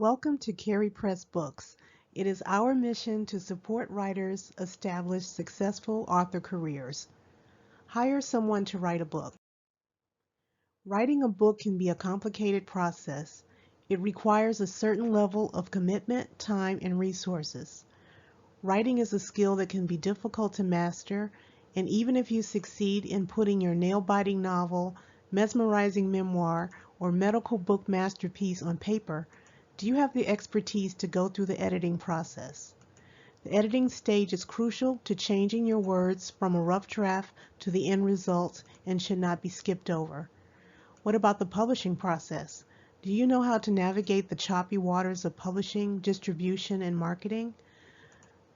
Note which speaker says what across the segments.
Speaker 1: Welcome to CaryPress Books. It is our mission to support writers establish successful author careers. Hire someone to write a book. Writing a book can be a complicated process. It requires a certain level of commitment, time, and resources. Writing is a skill that can be difficult to master, and even if you succeed in putting your nail-biting novel, mesmerizing memoir, or medical book masterpiece on paper, do you have the expertise to go through the editing process? The editing stage is crucial to changing your words from a rough draft to the end result and should not be skipped over. What about the publishing process? Do you know how to navigate the choppy waters of publishing, distribution, and marketing?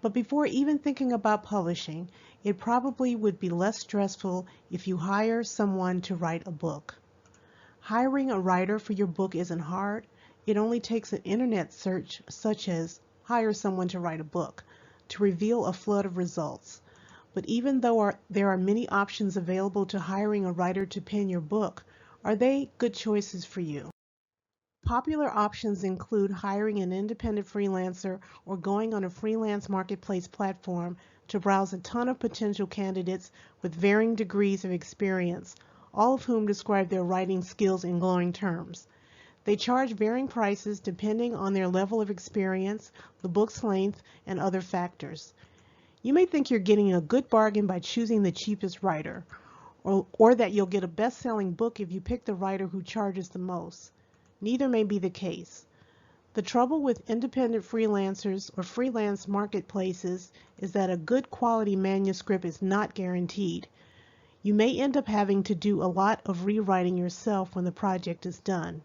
Speaker 1: But before even thinking about publishing, it probably would be less stressful if you hire someone to write a book. Hiring a writer for your book isn't hard. It only takes an internet search such as "hire someone to write a book" to reveal a flood of results. But even though there are many options available to hiring a writer to pen your book, are they good choices for you? Popular options include hiring an independent freelancer or going on a freelance marketplace platform to browse a ton of potential candidates with varying degrees of experience, all of whom describe their writing skills in glowing terms. They charge varying prices depending on their level of experience, the book's length, and other factors. You may think you're getting a good bargain by choosing the cheapest writer, or that you'll get a best-selling book if you pick the writer who charges the most. Neither may be the case. The trouble with independent freelancers or freelance marketplaces is that a good quality manuscript is not guaranteed. You may end up having to do a lot of rewriting yourself when the project is done.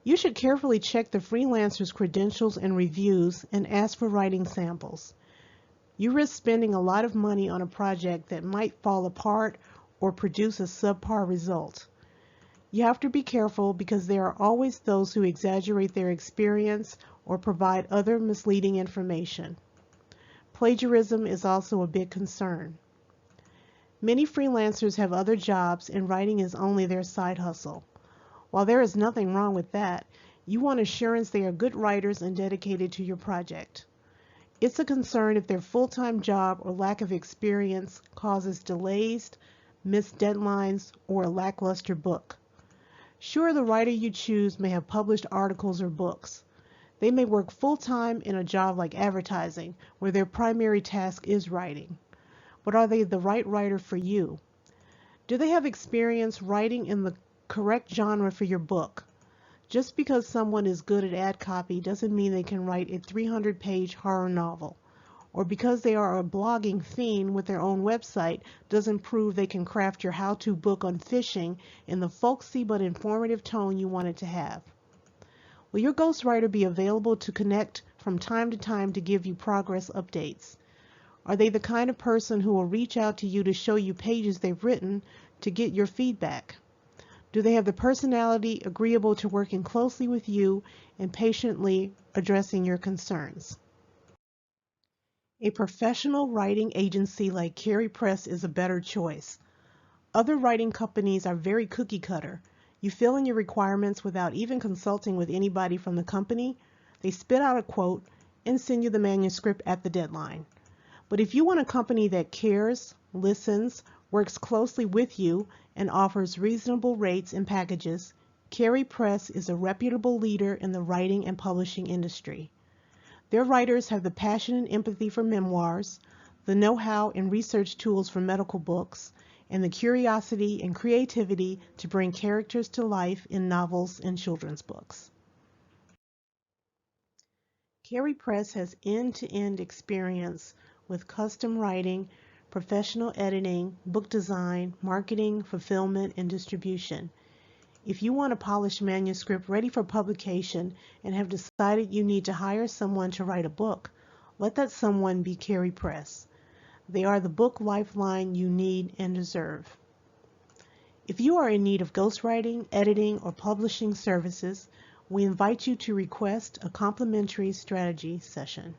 Speaker 1: You should carefully check the freelancer's credentials and reviews and ask for writing samples. You risk spending a lot of money on a project that might fall apart or produce a subpar result. You have to be careful because there are always those who exaggerate their experience or provide other misleading information. Plagiarism is also a big concern. Many freelancers have other jobs and writing is only their side hustle. While there is nothing wrong with that, you want assurance they are good writers and dedicated to your project. It's a concern if their full-time job or lack of experience causes delays, missed deadlines, or a lackluster book. Sure, the writer you choose may have published articles or books. They may work full-time in a job like advertising, where their primary task is writing. But are they the right writer for you? Do they have experience writing in the correct genre for your book? Just because someone is good at ad copy doesn't mean they can write a 300-page horror novel. Or because they are a blogging fiend with their own website doesn't prove they can craft your how-to book on fishing in the folksy but informative tone you want it to have. Will your ghostwriter be available to connect from time to time to give you progress updates? Are they the kind of person who will reach out to you to show you pages they've written to get your feedback? Do they have the personality agreeable to working closely with you and patiently addressing your concerns? A professional writing agency like CaryPress is a better choice. Other writing companies are very cookie cutter. You fill in your requirements without even consulting with anybody from the company. They spit out a quote and send you the manuscript at the deadline. But if you want a company that cares, listens, works closely with you, and offers reasonable rates and packages, CaryPress is a reputable leader in the writing and publishing industry. Their writers have the passion and empathy for memoirs, the know-how and research tools for medical books, and the curiosity and creativity to bring characters to life in novels and children's books. CaryPress has end-to-end experience with custom writing, professional editing, book design, marketing, fulfillment, and distribution. If you want a polished manuscript ready for publication and have decided you need to hire someone to write a book, let that someone be CaryPress. They are the book lifeline you need and deserve. If you are in need of ghostwriting, editing, or publishing services, we invite you to request a complimentary strategy session.